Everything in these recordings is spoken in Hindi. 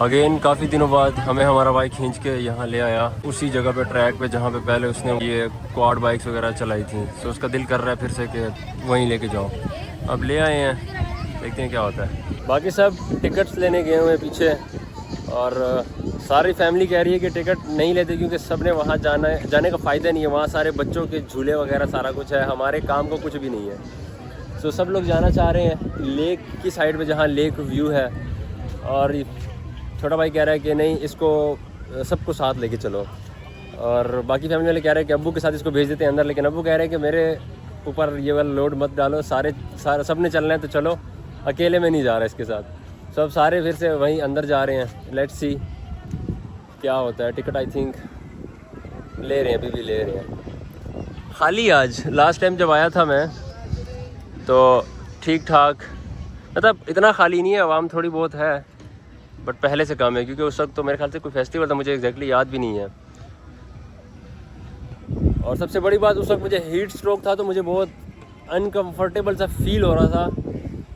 अगेन काफ़ी दिनों बाद हमें हमारा बाइक खींच के यहाँ ले आया उसी जगह पे ट्रैक पे जहाँ पे पहले उसने ये क्वाड बाइक्स वगैरह चलाई थी। तो उसका दिल कर रहा है फिर से कि वहीं लेके जाओ। अब ले आए हैं, देखते हैं क्या होता है। बाकी सब टिकट्स लेने गए हुए हैं पीछे, और सारी फैमिली कह रही है कि टिकट नहीं लेते क्योंकि सब ने वहाँ जाने का फ़ायदा नहीं है। वहाँ सारे बच्चों के झूले वगैरह सारा कुछ है, हमारे काम को कुछ भी नहीं है। तो सब लोग जाना चाह रहे हैं लेक की साइड पे जहाँ लेक व्यू है, और छोटा भाई कह रहा है कि नहीं इसको सबको साथ लेके चलो, और बाकी फैमिली वाले कह रहे हैं कि अब्बू के साथ इसको भेज देते हैं अंदर, लेकिन अब्बू कह रहे हैं कि मेरे ऊपर ये वाला लोड मत डालो, सारे सब ने चलना है तो चलो, अकेले में नहीं जा रहा इसके साथ। सब सारे फिर से वहीं अंदर जा रहे हैं। लेट्स सी क्या होता है। टिकट आई थिंक ले रहे हैं, अभी भी ले रहे हैं। खाली आज लास्ट टाइम जब आया था मैं तो ठीक ठाक, मतलब इतना खाली नहीं है, आवाम थोड़ी बहुत है बट पहले से कम है, क्योंकि उस वक्त तो मेरे ख्याल से कोई फेस्टिवल था, मुझे एग्जैक्टली याद भी नहीं है। और सबसे बड़ी बात उस वक्त मुझे हीट स्ट्रोक था, तो मुझे बहुत अनकम्फर्टेबल सा फील हो रहा था।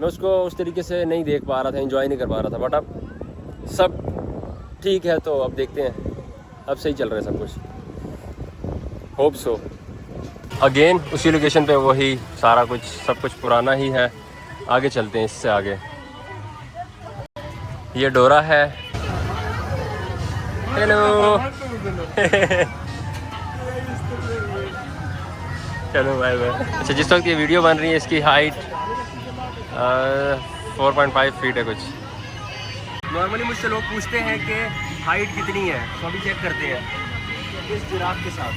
मैं उसको उस तरीके से नहीं देख पा रहा था, एंजॉय नहीं कर पा रहा था। बट अब सब ठीक है, तो अब देखते हैं, अब सही चल रहा है सब कुछ, होप सो। अगेन उसी लोकेशन पे वही सारा कुछ, सब कुछ पुराना ही है। आगे चलते हैं, इससे आगे ये डोरा है। हेलो चलो बाय बाय। अच्छा, जिस वक्त ये वीडियो बन रही है इसकी हाइट 4.5 फीट है कुछ। नॉर्मली मुझसे लोग पूछते हैं कि हाइट कितनी है, तो अभी चेक करते हैं इस जिराफ के साथ।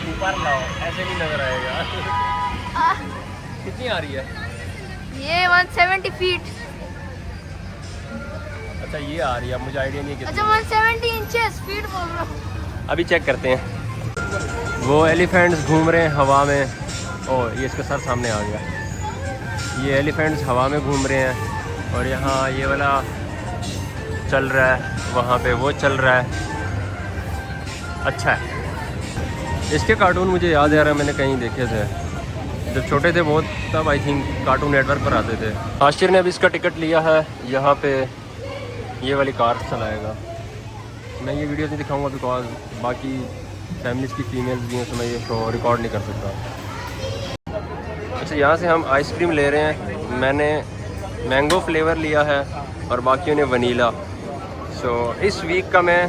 ऊपर लाओ, ऐसे नहीं नजर आएगा। कितनी आ रही है ये? 170 फीट। अच्छा ये आ रही है, मुझे आइडिया नहीं है कितनी। अच्छा 170 इंचेस फीट बोल रहा हूँ। अभी चेक करते हैं। वो एलिफेंट्स घूम रहे हैं हवा में। ओह, ये इसका सर सामने आ गया। ये एलिफेंट्स हवा में घूम रहे हैं, और यहाँ ये वाला चल रहा है, वहाँ पे वो चल रहा है। अच्छा है। इसके कार्टून मुझे याद आ रहा है, मैंने कहीं देखे थे जब छोटे थे बहुत, तब आई थिंक कार्टून नेटवर्क पर आते थे। आशिर ने अभी इसका टिकट लिया है, यहाँ पे ये वाली कार चलाएगा। मैं ये वीडियो नहीं दिखाऊंगा बिकॉज बाकी फैमिलीज़ की फीमेल्स भी हैं, तो मैं ये शो रिकॉर्ड नहीं कर सकता। अच्छा, यहाँ से हम आइसक्रीम ले रहे हैं। मैंने मैंगो फ्लेवर लिया है और बाकियों ने वनीला। सो इस वीक का मैं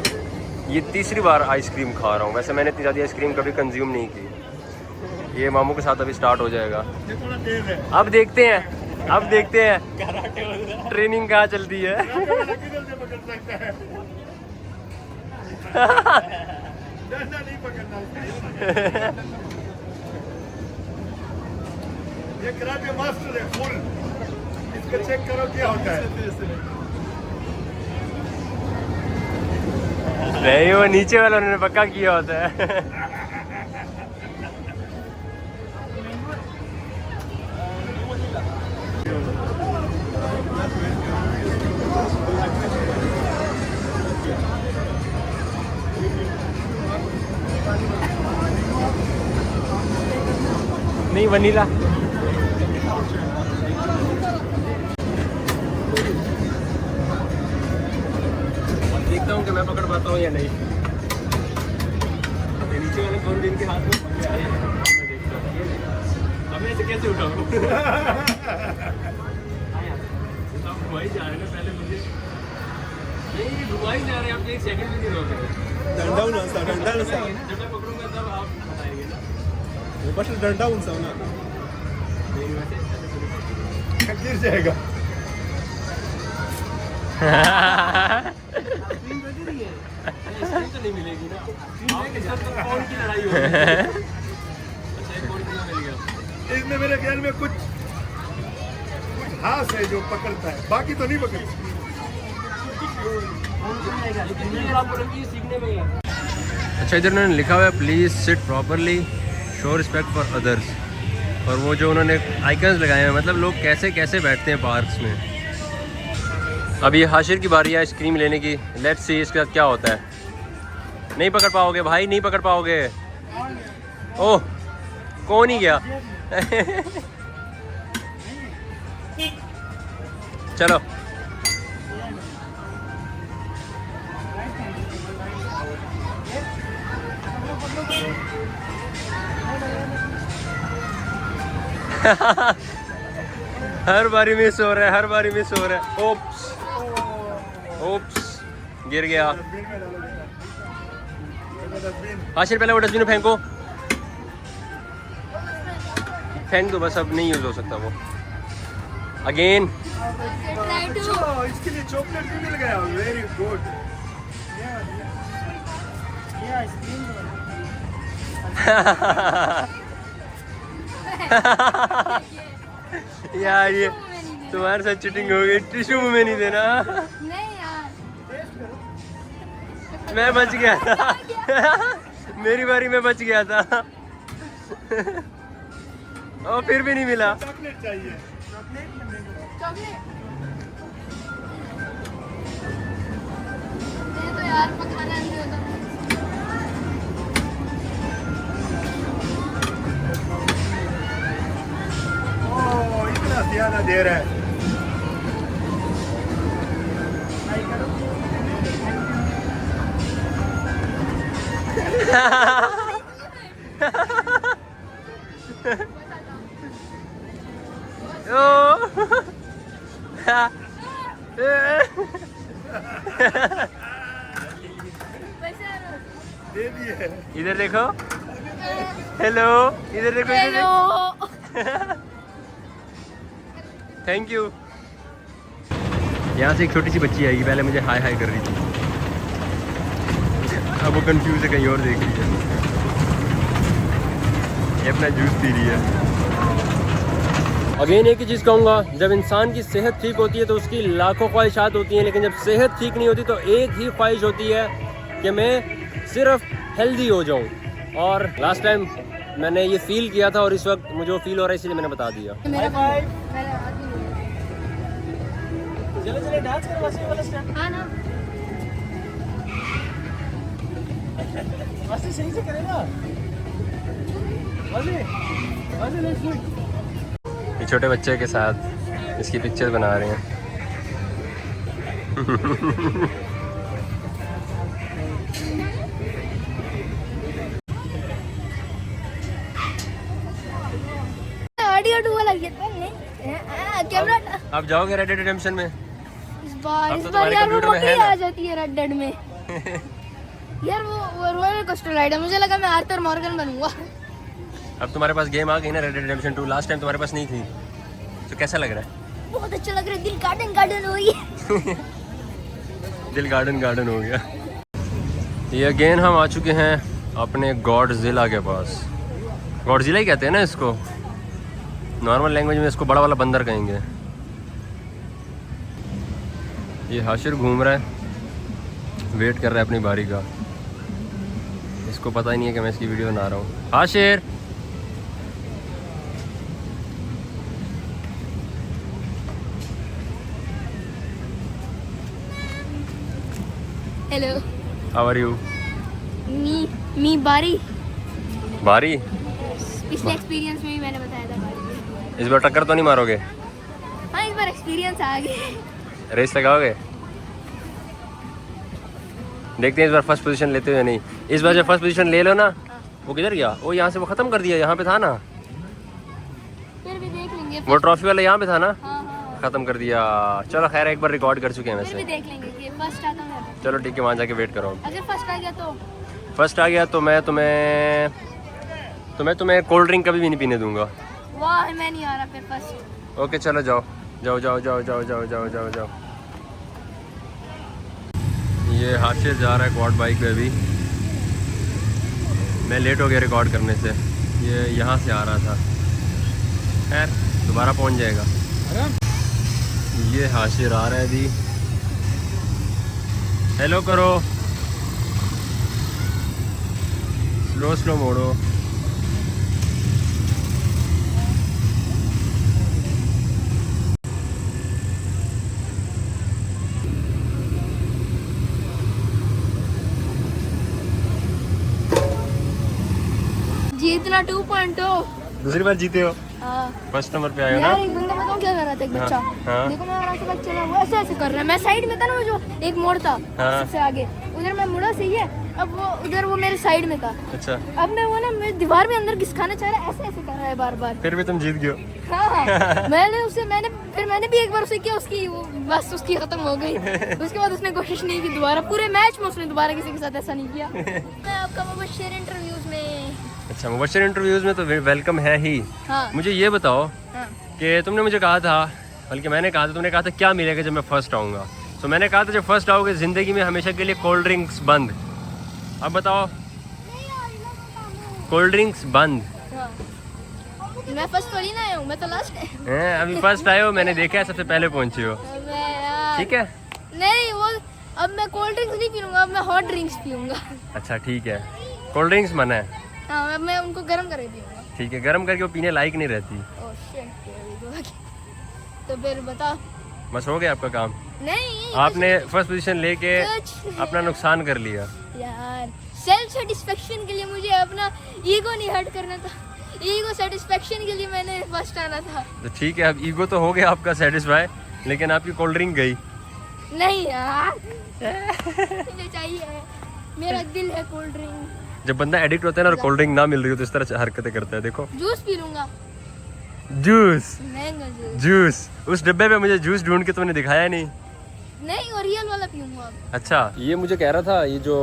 ये तीसरी बार आइसक्रीम खा रहा हूँ। वैसे मैंने इतनी ज़्यादा आइसक्रीम कभी कंज्यूम नहीं की। ये मामू के साथ अभी स्टार्ट हो जाएगा। अब देखते हैं, अब देखते हैं ट्रेनिंग कहाँ चलती है। ये कराटे मास्टर है फुल, इसको चेक करो क्या होता है। नहीं, वो नीचे वालों ने पक्का किया होता है। नहीं वनीला। देखता हूँ कि मैं पकड़ पाता हूँ या नहीं। नीचे वाले कौन दिन के हाथ में मैं देखता हूँ। अब ऐसे कैसे उठाऊँ? आप घुमाई जा रहे हैं ना, पहले मुझे नहीं घुमाई जा रहे हैं, आप एक सेकंड भी नहीं रोक रहे। डंडा उनसा, डंडा उनसा। जब मैं पकड़ूंगा तब आप बताएंगे ना। वो बस डंडा उनसा ना, नहीं वैसे गिर जाएगा। तो नहीं मिलेगी ना। आपके साथ तो कौन की लड़ाई हो रही है? अच्छा, एक और कितना मिल गया? इसमें मेरे ख्याल में कुछ हाथ है जो पकड़ता है, बाकी तो नहीं पकड़ता। अच्छा, इधर उन्होंने लिखा हुआ है please sit properly, show respect for others. और वो जो उन्होंने आइकन्स लगाए हैं, मतलब लोग कैसे कैसे बैठते हैं पार्क्स में। अभी हाशिर की बारी है आइसक्रीम लेने की। लेट्स सी इसके साथ क्या होता है। नहीं पकड़ पाओगे भाई, नहीं पकड़ पाओगे। ओह कौन ही गया। चलो हर बारी मिस हो रहा है, हर बारी मिस हो रहा है। ओप्स ओप्स गिर गया। डस्टबिन में डालो बेटा। देखो डस्टबिन। आशिर पहले वो डस्टबिन में फेंको, फेंक दो बस, अब नहीं यूज हो सकता वो। अगेन अच्छा, इसके लिए चॉकलेट भी मिल गया। Very good. यार ये तुम्हारे साथ चीटिंग हो गई। टिश्यू में नहीं देना। नहीं यार, मैं बच गया था। मेरी बारी में बच गया था। और फिर भी नहीं मिला। चॉकलेट चाहिए। चॉकलेट ये तो यार पकाना नहीं होता। ओह इतना सियाना दे रहा है। दे दिए। इधर देखो, हेलो, इधर देखो, इधर देखो। Thank you. यहाँ से एक छोटी सी बच्ची आएगी, पहले मुझे हाय हाय कर रही थी, अब वो कंफ्यूज है, कहीं और देख रही है। ये अपना जूस पी रही है। अगेन एक ही चीज़ कहूँगा, जब इंसान की सेहत ठीक होती है तो उसकी लाखों ख्वाहिशात होती हैं, लेकिन जब सेहत ठीक नहीं होती तो एक ही ख्वाहिश होती है कि मैं सिर्फ हेल्दी हो जाऊँ। और लास्ट टाइम मैंने ये फील किया था और इस वक्त मुझे वो फील हो रहा है, इसलिए मैंने बता दिया। मेरा चलो चलो डांस करो वासी वाला स्टेप। हाँ ना, वासी सही से करेगा। वासी वासी लेट्स डू। ये छोटे बच्चे के साथ इसकी पिक्चर बना रहे हैं। ऑडियो टू वाला ये कैमरा। आप जाओगे रेड डेड रिडेम्पशन में? इस बार अब तो यार तुम्हारे वो कंप्यूटर में है बकरी ना? आ जाती है रेड डेड में। यार वो रोलर कोस्टर राइड है, मुझे लगा मैं आर्थर मॉर्गन बनूंगा। अब तुम्हारे पास गेम आ गई ना red dead redemption 2, last time तुम्हारे पास नहीं थी, तो कैसा लग रहा है? बहुत अच्छा लग रहा है, दिल गार्डन गार्डन हो गई। दिल गार्डन गार्डन हो गया। ये अगेन हम आ चुके हैं अपने गॉडजिला के पास। गॉडजिला ही कहते हैं ना इसको, नॉर्मल लैंग्वेज में इसको बड़ा वाला बंदर कहेंगे। ये हाशिर घूम रहा है, वेट कर रहा है अपनी बारी का। इसको पता ही नहीं है कि मैं इसकी वीडियो बना रहा हूँ। Hashir hello, how are you? मी बारी। बारी? पिछले एक्सपीरियंस में भी मैंने बताया था बारी। इस बार टक्कर तो नहीं मारोगे? हाँ इस बार एक्सपीरियंस आ गया। रेस लगाओगे? देखते हैं इस बार फर्स्ट पोजीशन लेते हो नहीं। इस बार जब फर्स्ट पोजीशन ले लो ना, वो किधर गया? वो यहाँ से वो ख़त्म कर दिया, यहाँ पे था ना, फिर भी देख लेंगे। वो ट्रॉफी वाला यहाँ पे था ना, हाँ हाँ, ख़त्म कर दिया। चलो खैर एक बार रिकॉर्ड कर चुके हैं फिर भी वैसे। देख लेंगे कि फर्स्ट आता है। चलो ठीक है, वहाँ जाके वेट करो। अगर फर्स्ट आ गया तो फर्स्ट आ गया तो मैं तुम्हें कोल्ड ड्रिंक कभी भी नहीं पीने दूंगा। वाह, मैं नहीं आ रहा फिर फर्स्ट। ओके चलो जाओ जाओ जाओ जाओ जाओ जाओ जाओ जाओ जाओ। ये हाशिर जा रहा है क्वाड बाइक पे अभी। मैं लेट हो गया रिकॉर्ड करने से, ये यहाँ से आ रहा था। खैर दोबारा पहुँच जाएगा। ये हाशिर आ रहा है अभी। हेलो करो, स्लो स्लो मोड़ो। जीतना 2.0। दूसरी बार जीते हो, हाँ फर्स्ट नंबर पे आए हो ना। यार एक बंदा बताऊँ क्या कर रहा था, एक बच्चा। हाँ। देखो मैं आराम से बाइक चला, वो ऐसे ऐसे कर रहा है। मैं साइड में था ना, वो जो एक मोड़ था हाँ। सबसे आगे, उधर मैं मुड़ा, सही है। अब वो उधर वो मेरे साइड में था। अच्छा, अब मैं वो ना मेरे दीवार में अंदर घिसकाना चाह रहा है, ऐसे ऐसे कर रहा है बार बार। फिर भी तुम जीत गए हो। हाँ मैंने भी एक बार उसे किया, उसकी वो बस उसकी खत्म हो गई। उसके बाद उसने कोशिश नहीं की दोबारा, पूरे मैच में उसने दोबारा किसी के साथ ऐसा नहीं किया। मैं आपका मुबश्शिर इंटरव्यूज में। अच्छा, मुबश्शिर इंटरव्यूज में तो वेलकम है ही। हाँ मुझे ये बताओ हाँ कि तुमने मुझे कहा था, बल्कि मैंने कहा था, तुमने कहा था क्या मिलेगा जब मैं फर्स्ट आऊँगा। तो मैंने कहा था जब फर्स्ट आओगे ज़िंदगी में हमेशा के लिए कोल्ड ड्रिंक्स बंद। अब बताओ, कोल्ड ड्रिंक्स बंद। हाँ। मैं फर्स्ट थोड़ी ना आया हूँ, मैं तो लास्ट है। हैं, अभी फर्स्ट आए हो, मैंने देखा है सबसे पहले पहुंचे हो। अबे यार। ठीक है, नहीं वो अब मैं कोल्ड ड्रिंक्स नहीं पीऊंगा, अब मैं हॉट ड्रिंक्स पीऊंगा। अच्छा ठीक है, कोल्ड ड्रिंक्स मना है। हाँ मैं उनको गर्म करके पीऊंगा। ठीक है, गर्म करके वो पीने लायक नहीं रहती। Oh shit. तो फिर बता। बस हो गया आपका काम। नहीं आपने फर्स्ट पोजीशन लेके कुछ अपना नुकसान कर लिया। यार, सेल्फ सेटिस्फेक्शन के लिए मुझे अपना ईगो नहीं हर्ट करना था। ईगो सेटिस्फेक्शन के लिए मैंने फर्स्ट आना था। तो ठीक है, अब ईगो तो हो गया आपका सेटिस्फाई, लेकिन आपकी कोल्ड ड्रिंक गई। नहीं यार मुझे चाहिए, मेरा दिल है कोल्ड ड्रिंक। जब बंदा एडिक्ट होता है ना और कोल्ड ड्रिंक ना मिल रही हो तो इस तरह से हरकतें करता है। देखो, जूस पी लूंगा, जूस मैंगो जूस। जूस, उस डिब्बे पे मुझे जूस ढूंढ के तुमने दिखाया नहीं। नहीं और रियल वाला पीऊंगा अब। अच्छा, ये मुझे कह रहा था, ये जो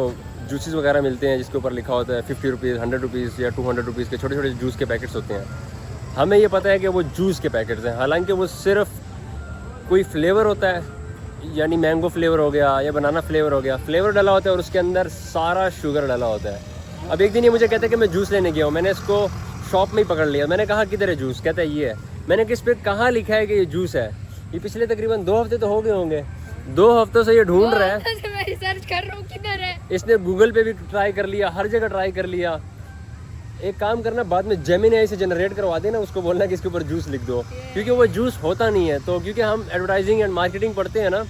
जूसेस वगैरह मिलते हैं जिसके ऊपर लिखा होता है 50 रुपीज़, 100 रुपीज़ या 200 रुपीज़ के छोटे छोटे जूस के पैकेट्स होते हैं, हमें ये पता है कि वो जूस के पैकेट्स हैं। हालांकि वो सिर्फ कोई फ्लेवर होता है, यानी मैंगो फ्लेवर हो गया या बनाना फ्लेवर हो गया, फ्लेवर डाला होता है और उसके अंदर सारा शुगर डाला होता है। अब एक दिन ये मुझे कहता है कि मैं जूस लेने गया हूँ, मैंने इसको शॉप में ही पकड़ लिया। मैंने कहा किधर है जूस, कहता है ये है। मैंने किस पे कहाँ लिखा है कि ये जूस है। ये पिछले तकरीबन 2 हफ्ते तो हो गए होंगे, 2 हफ्तों से ये ढूंढ रहा है। मैं रिसर्च कर रहा हूँ किधर है। इसने गूगल पे भी ट्राई कर लिया, हर जगह ट्राई कर लिया। एक काम करना, बाद में जेमिनी से जनरेट करवा देना, उसको बोलना कि इसके ऊपर जूस लिख दो, क्योंकि वो जूस होता नहीं है। तो क्योंकि हम एडवर्टाइजिंग एंड मार्केटिंग पढ़ते हैं ना,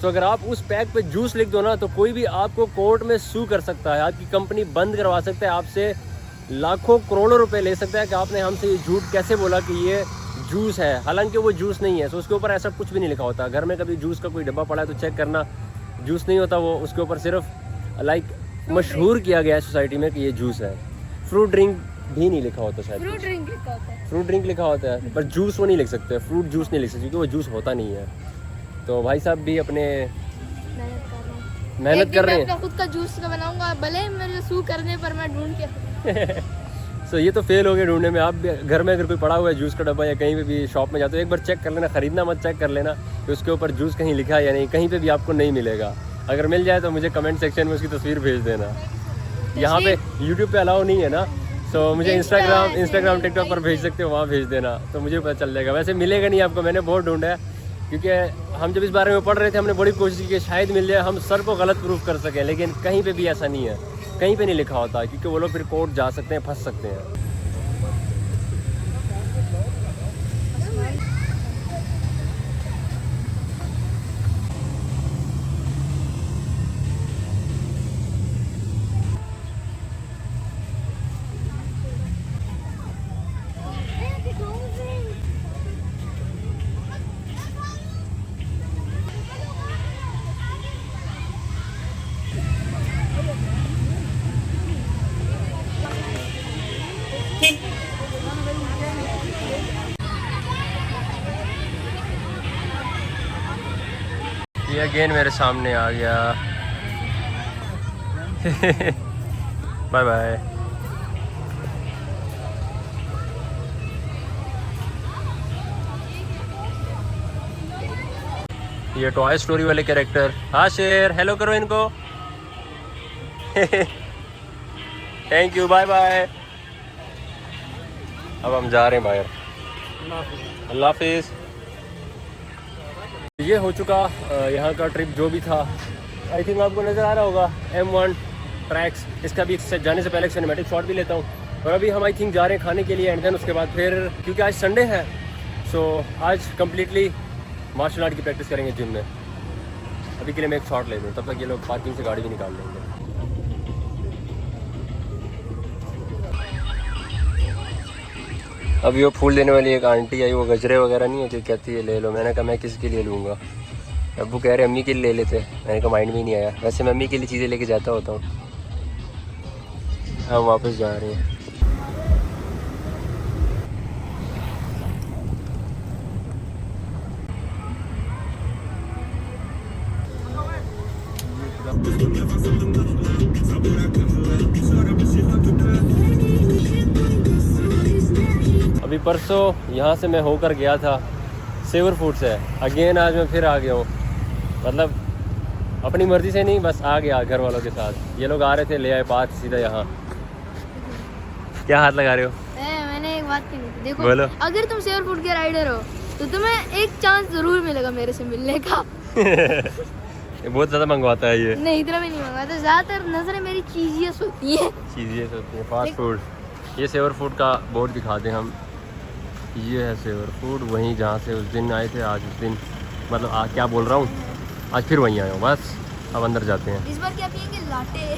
तो अगर आप उस पैक पे जूस लिख दो ना, तो कोई भी आपको कोर्ट में सू कर सकता है, आपकी कंपनी बंद करवा सकता है, आपसे लाखों करोड़ों रुपए ले सकता है कि आपने हमसे ये झूठ कैसे बोला कि ये जूस है, हालांकि वो जूस नहीं है। तो उसके ऊपर ऐसा कुछ भी नहीं लिखा होता। घर में कभी जूस का कोई डब्बा पड़ा है तो चेक करना, जूस नहीं होता वो, उसके ऊपर सिर्फ मशहूर किया गया है सोसाइटी में कि ये जूस है। फ्रूट ड्रिंक भी नहीं लिखा होता शायद, फ्रूट ड्रिंक लिखा होता है। फ्रूट ड्रिंक लिखा होता है, पर जूस वो नहीं लिख सकते, फ्रूट जूस नहीं लिख सकते क्योंकि वो जूस होता नहीं है। तो भाई साहब भी अपने मेहनत कर रहे हैं। मैं खुद का जूस का बनाऊंगा, भले मेरे सू करने पर मैं ढूंढ के। तो ये तो फेल हो गए ढूंढने में। आप भी घर में अगर कोई पड़ा हुआ है जूस का डब्बा या कहीं पे भी शॉप में जाते हो, एक बार चेक कर लेना, खरीदना मत, चेक कर लेना कि उसके ऊपर जूस कहीं लिखा है या नहीं। कहीं पे भी आपको नहीं मिलेगा। अगर मिल जाए तो मुझे कमेंट सेक्शन में उसकी तस्वीर भेज देना। यहाँ पे यूट्यूब पे अलाउ नहीं है ना, तो मुझे इंस्टाग्राम टिकटॉक पर भेज सकते हो, वहाँ भेज देना तो मुझे पता चल जाएगा। वैसे मिलेगा नहीं आपको, मैंने बहुत ढूंढा है, क्योंकि हम जब इस बारे में पढ़ रहे थे हमने बड़ी कोशिश की कि शायद मिल जाए, हम सर को गलत प्रूफ कर सकें, लेकिन कहीं पे भी ऐसा नहीं है, कहीं पे नहीं लिखा होता, क्योंकि वो लोग फिर कोर्ट जा सकते हैं, फंस सकते हैं। ये अगेन मेरे सामने आ गया। Bye bye. ये टॉय स्टोरी वाले कैरेक्टर। हाँ शेर, हेलो करो इनको। Thank you, bye bye. अब हम जा रहे हैं बाहर। अल्लाह हाफिज़। ये हो चुका यहाँ का ट्रिप जो भी था। आई थिंक आपको नज़र आ रहा होगा M1 ट्रैक्स। इसका भी जाने से पहले सिनेमैटिक शॉट भी लेता हूँ। और अभी हम आई थिंक जा रहे हैं खाने के लिए, एंड देन उसके बाद फिर, क्योंकि आज संडे है, सो आज कम्प्लीटली मार्शल आर्ट की प्रैक्टिस करेंगे जिम में। अभी के लिए मैं एक शॉट ले लूँ, तब तक ये लोग पार्किंग से गाड़ी भी निकाल लेंगे। अभी वो फूल देने वाली एक आंटी आई, वो गजरे वगैरह नहीं होती, कहती है ले लो। मैंने कहा मैं किसके लिए लूँगा? अब्बू कह रहे अम्मी के लिए ले लेते। मैंने कहा माइंड में ही नहीं आया, वैसे मैं अम्मी के लिए चीज़ें लेके जाता होता हूँ। हम वापस जा रहे हैं। अभी परसों यहाँ से मैं होकर गया था सेवर फूड से, अगेन आज मैं फिर आ गया हूँ। मतलब अपनी मर्ज़ी से नहीं, बस आ गया घर वालों के साथ। ये लोग आ रहे थे, ले आए पार्क सीधा यहाँ। क्या हाथ लगा रहे हो? मैंने एक बात कहनी थी, देखो बोलो। अगर तुम सेवर फूड के राइडर हो तो तुम्हें एक चांस जरूर मिलेगा मेरे से मिलने का। ये बहुत ज़्यादा मंगवाता है ये। नहीं इतना भी नहीं मंगवाता, ज्यादातर नजरें मेरी चीज़ियस होती हैं। चीज़ें होती हैं फास्ट फूड। ये सेवर फूड का बोर्ड दिखा दें हम। ये है सेवर फूड, वहीं जहाँ से उस दिन आए थे। आज उस दिन मतलब क्या बोल रहा हूँ, आज फिर वहीं आया हूँ। बस अब अंदर जाते हैं, इस बार क्या पियेंगे? लाटे।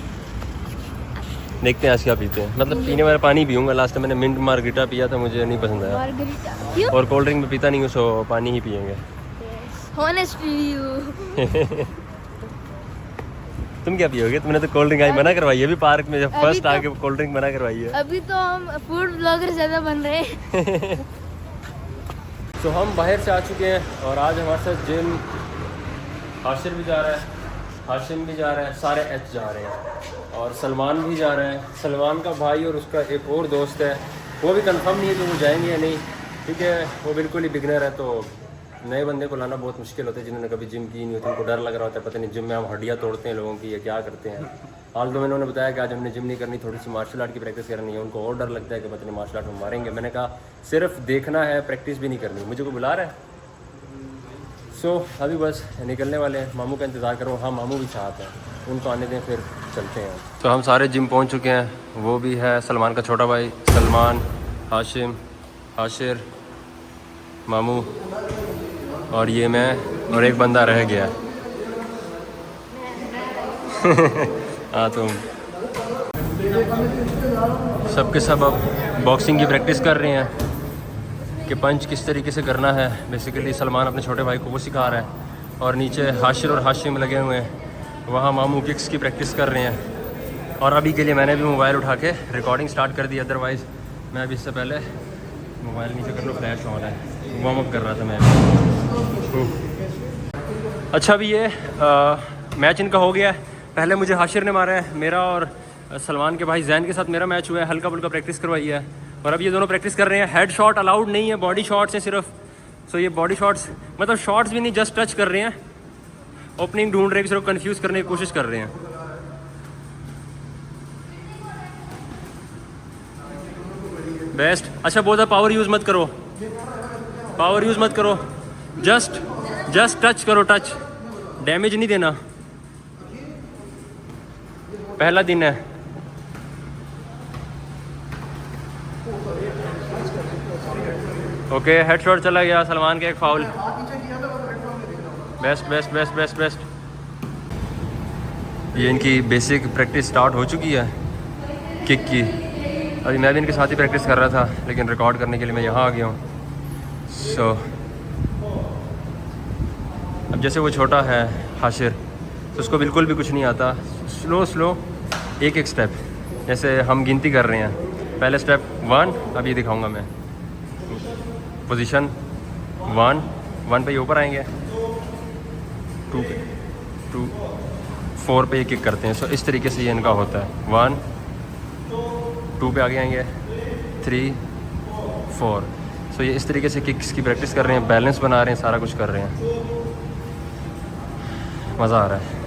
देखते हैं आज क्या पीते हैं। मतलब पीने वाला पानी पीऊँगा। लास्ट टाइम मैंने मिंट मार्गरीटा पिया था, मुझे नहीं पसंद आया। मार्गरीटा क्यों? और कोल्ड ड्रिंक में पीता नहीं हूँ, सो पानी ही पियेंगे। Honestly, तुम क्या पियोगे? तुमने तो कोल्ड ड्रिंक आज मना करवाई है अभी पार्क में, जब अभी फर्स्ट तो- आके कोल्ड ड्रिंक मना करवाई है। अभी तो हम फूड ब्लॉगर ज्यादा बन रहे हैं। तो हम बाहर से आ चुके हैं और आज हमारे साथ जिम हाशिर भी जा रहा है, हाशिम भी जा रहा है, सारे एच जा रहे हैं और सलमान भी जा रहा है। सलमान का भाई और उसका एक और दोस्त है, वो भी कंफर्म नहीं है कि वो जाएंगे या नहीं, क्योंकि वो बिल्कुल ही बिगनर है। तो नए बंदे को लाना बहुत मुश्किल होता है, जिन्होंने कभी जिम की नहीं होती। उनको डर लग रहा होता है, पता नहीं जिम में हम हड्डियाँ तोड़ते हैं लोगों की या क्या करते हैं। हाल तो मैंने उन्हें बताया कि आज हमने जिम नहीं करनी, थोड़ी सी मार्शल आर्ट की प्रैक्टिस करनी है। उनको और डर लगता है कि पता नहीं मार्शल आर्ट में मारेंगे। मैंने कहा सिर्फ देखना है, प्रैक्टिस भी नहीं करनी। मुझे को बुला रहा है। सो अभी बस निकलने वाले हैं, मामू का इंतज़ार करो। हाँ मामू भी साथ हैं, उनको आने दें फिर चलते हैं। तो हम सारे जिम पहुंच चुके हैं। वो भी है सलमान का छोटा भाई सलमान, हाशिम, हाशिर, मामू और ये मैं और एक बंदा रह गया। हाँ तुम सबके सब अब बॉक्सिंग की प्रैक्टिस कर रहे हैं कि पंच किस तरीके से करना है। बेसिकली सलमान अपने छोटे भाई को वो सिखा रहा है और नीचे हाशिर और हाशिम लगे हुए हैं, वहाँ मामू किक्स की प्रैक्टिस कर रहे हैं। और अभी के लिए मैंने भी मोबाइल उठा के रिकॉर्डिंग स्टार्ट कर दी, अदरवाइज़ मैं अभी इससे पहले मोबाइल नीचे कर लो, फ्लैश ऑन है, वार्म अप कर रहा था मैं। अच्छा अभी ये मैच इनका हो गया है। पहले मुझे हाशिर ने मारा है, मेरा और सलमान के भाई जैन के साथ मेरा मैच हुआ है, हल्का फुल्का प्रैक्टिस करवाई है। और अब ये दोनों प्रैक्टिस कर रहे हैं। हेड शॉट अलाउड नहीं है, बॉडी शॉट्स हैं सिर्फ। सो ये बॉडी शॉट्स मतलब शॉट्स भी नहीं, जस्ट टच कर रहे हैं, ओपनिंग ढूंढ रहे हैं, किसी को कन्फ्यूज़ करने की कोशिश कर रहे हैं। बेस्ट। अच्छा बहुत ज़्यादा पावर यूज़ मत करो, पावर यूज़ मत करो, जस्ट टच करो, टच, डैमेज नहीं देना। पहला दिन है। ओके हेडशॉट चला गया सलमान के, एक foul. Best best best best best. ये इनकी बेसिक प्रैक्टिस स्टार्ट हो चुकी है किक की। अभी मैं भी इनके साथ ही प्रैक्टिस कर रहा था, लेकिन रिकॉर्ड करने के लिए मैं यहाँ आ गया हूँ। सो अब जैसे वो छोटा है हाशिर, तो उसको बिल्कुल भी कुछ नहीं आता। स्लो एक एक स्टेप, जैसे हम गिनती कर रहे हैं। पहले स्टेप 1, अब ये दिखाऊंगा मैं। पोजीशन 1 पे ये ऊपर आएंगे, 2 पे 2 4 पे ये किक करते हैं। सो इस तरीके से ये इनका होता है। 1 2 पे आगे आएंगे, 3 4। सो ये इस तरीके से किक्स की प्रैक्टिस कर रहे हैं, बैलेंस बना रहे हैं, सारा कुछ कर रहे हैं। मज़ा आ रहा है।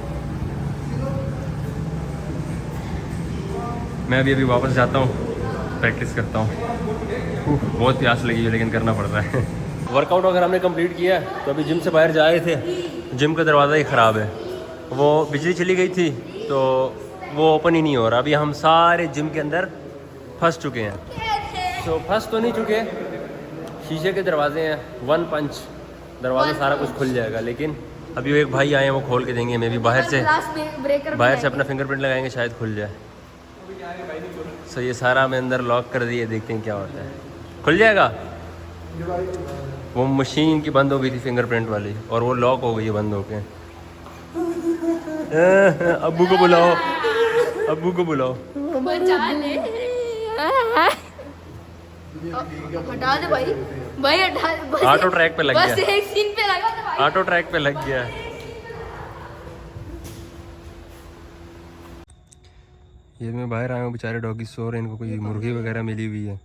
मैं भी अभी वापस जाता हूँ, प्रैक्टिस करता हूँ। बहुत प्यास लगी है लेकिन करना पड़ता है। वर्कआउट अगर हमने कंप्लीट किया है तो अभी जिम से बाहर जा रहे थे। जिम का दरवाज़ा ही ख़राब है, वो बिजली चली गई थी तो वो ओपन ही नहीं हो रहा। अभी हम सारे जिम के अंदर फंस चुके हैं। तो फंस तो नहीं चुके, शीशे के दरवाजे हैं, 1 पंच दरवाज़ा सारा कुछ खुल जाएगा। लेकिन अभी एक भाई आए हैं, वो खोल के देंगे। मैं भी बाहर से अपना फिंगरप्रिंट लगाएंगे, शायद खुल जाए। सो ये सारा मैं अंदर लॉक कर दिए, देखते हैं क्या होता है। खुल जाएगा। वो मशीन की बंद हो गई थी फिंगरप्रिंट वाली और वो लॉक हो गई है बंद होके। अब्बू को बुलाओ, अब्बू को बुलाओ। बचा ले। हटा दे भाई, भाई हटा दे। बस ऑटो ट्रैक पे लग बस गया, एक सीन पे लगा था भाई। ऑटो ट्रैक पे लग गया। ये मैं बाहर आया हूँ, बेचारे डॉगी सो रहे हैं, इनको कोई मुर्गी वगैरह मिली हुई है।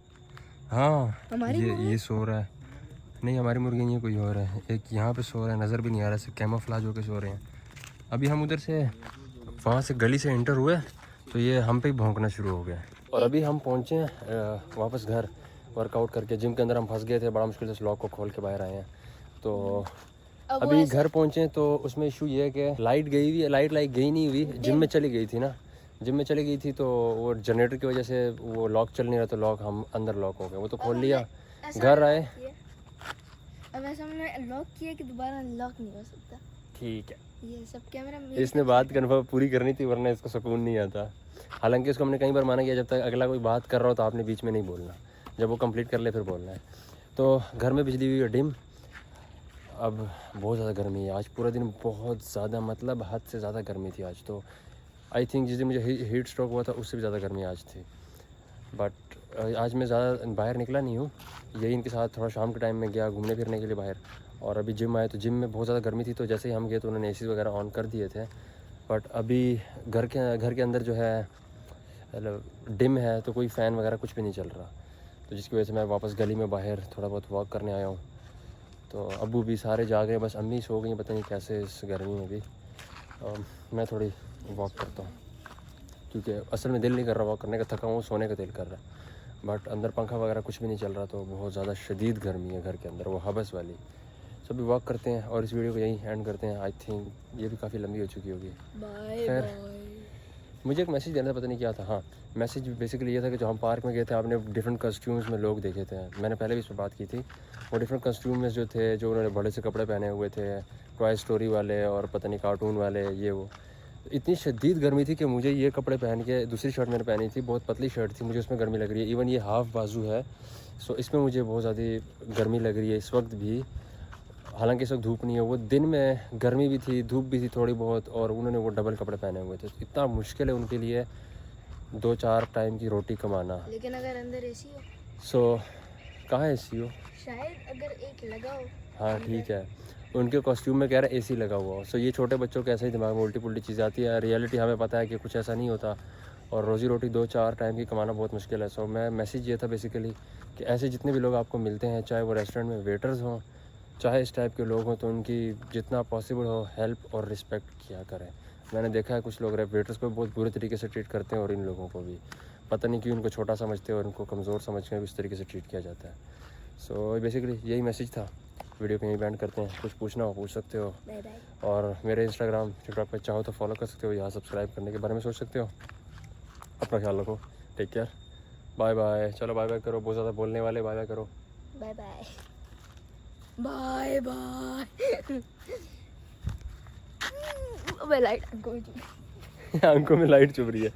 हाँ ये सो रहा है। नहीं हमारी मुर्गी नहीं है, कोई और है। एक यहाँ पे सो रहा है, नज़र भी नहीं आ रहा, सिर्फ कैमोफ्लेज होके सो रहे हैं। अभी हम उधर से वहाँ से गली से एंटर हुए तो ये हम पे ही भौंकना शुरू हो गया। और अभी हम पहुँचे हैं वापस घर, वर्कआउट करके। जिम के अंदर हम फंस गए थे, बड़ा मुश्किल से लॉक को खोल के बाहर आए हैं। तो अभी घर पहुँचे तो उसमें इशू ये है कि लाइट गई हुई है, लाइट गई नहीं हुई, जिम में चली गई थी ना, जिम में चली गई थी तो वो जनरेटर की वजह से वो लॉक चल नहीं रहा, तो लॉक हम अंदर लॉक हो गए। वो तो खोल लिया, घर आए। अब ऐसा हमने लॉक किया कि दोबारा लॉक नहीं हो सकता। ठीक है, ये सब कैमरा इसने बात कन्फर्म पूरी करनी थी, वरना इसको सुकून नहीं आता। हालांकि उसको हमने कई बार माना किया, जब तक अगला कोई बात कर रहा हो तो आपने बीच में नहीं बोलना, जब वो कंप्लीट कर ले फिर बोलना है। तो घर में बिजली हुई है डिम। अब बहुत ज़्यादा गर्मी है आज, पूरा दिन बहुत ज़्यादा, मतलब हद से ज़्यादा गर्मी थी आज। तो आई थिंक जिस दिन मुझे हीट स्ट्रोक हुआ था उससे भी ज़्यादा गर्मी आज थी। बट आज मैं ज़्यादा बाहर निकला नहीं हूँ, यही इनके साथ थोड़ा शाम के टाइम में गया घूमने फिरने के लिए बाहर। और अभी जिम आए तो जिम में बहुत ज़्यादा गर्मी थी, तो जैसे ही हम गए तो उन्होंने एसी वगैरह ऑन कर दिए थे। बट अभी घर के अंदर जो है डिम है, तो कोई फ़ैन वगैरह कुछ भी नहीं चल रहा, तो जिसकी वजह से मैं वापस गली में बाहर थोड़ा बहुत वॉक करने आया हूँ। तो अब्बू भी सारे जाग रहे हैं, बस अम्मी सो गई, पता नहीं कैसे इस गर्मी में भी। मैं थोड़ी वॉक करता हूँ, क्योंकि असल में दिल नहीं कर रहा वॉक करने का, थका हूँ, सोने का दिल कर रहा है। बट अंदर पंखा वगैरह कुछ भी नहीं चल रहा, तो बहुत ज़्यादा शदीद गर्मी है घर के अंदर, वो हबस वाली। सभी वॉक करते हैं और इस वीडियो को यहीं एंड करते हैं। आई थिंक ये भी काफ़ी लंबी हो चुकी होगी। खैर मुझे एक मैसेज देना था, पता नहीं क्या था। हाँ, मैसेज बेसिकली ये था कि जो हम पार्क में गए थे, आपने डिफरेंट कॉस्ट्यूम्स में लोग देखे थे, मैंने पहले भी इस पर बात की थी। वो डिफरेंट कॉस्ट्यूम में जो थे, जो उन्होंने बड़े से कपड़े पहने हुए थे, टॉय स्टोरी वाले और पता नहीं कार्टून वाले, ये वो। इतनी शदीद गर्मी थी कि मुझे ये कपड़े पहन के, दूसरी शर्ट मैंने पहनी थी, बहुत पतली शर्ट थी, मुझे उसमें गर्मी लग रही है। इवन ये हाफ बाजू है, सो इसमें मुझे बहुत ज़्यादा गर्मी लग रही है इस वक्त भी। हालांकि इस वक्त धूप नहीं है, वो दिन में गर्मी भी थी, धूप भी थी थोड़ी बहुत, और उन्होंने वो डबल कपड़े पहने हुए थे। इतना मुश्किल है उनके लिए 2-4 टाइम की रोटी कमाना। लेकिन अगर अंदर एसी हो, सो कहाँ एसी हो? शायद अगर एक लगा हो। हाँ ठीक है, उनके कॉस्ट्यूम में कह रहा है एसी लगा हुआ हो। सो ये छोटे बच्चों के ऐसे ही दिमाग में उल्टी पुल्टी चीज़ आती है। रियलिटी हमें पता है कि कुछ ऐसा नहीं होता, और रोज़ी रोटी 2-4 टाइम की कमाना बहुत मुश्किल है। सो मैं मैसेज ये था बेसिकली कि ऐसे जितने भी लोग आपको मिलते हैं, चाहे वो रेस्टोरेंट में वेटर्स हों, चाहे इस टाइप के लोग हों, तो उनकी जितना पॉसिबल हो हेल्प और रिस्पेक्ट किया करें। मैंने देखा है कुछ लोग वेटर्स को बहुत बुरे तरीके से ट्रीट करते हैं, और इन लोगों को भी पता नहीं क्यों उनको छोटा समझते हैं और उनको कमज़ोर समझ कर इस तरीके से ट्रीट किया जाता है। सो बेसिकली यही मैसेज था। वीडियो को यहीं बैंड करते हैं। कुछ पूछना हो पूछ सकते हो, और मेरे इंस्टाग्राम टिकटॉक पर चाहो तो फॉलो कर सकते हो, यहाँ सब्सक्राइब करने के बारे में सोच सकते हो। अपना ख्याल रखो, टेक केयर, बाय बाय। चलो बाय बाय करो, बहुत ज़्यादा बोलने वाले, बाय बाय करो। Bye bye bye bye. Light आंखों में लाइट चुभ रही है।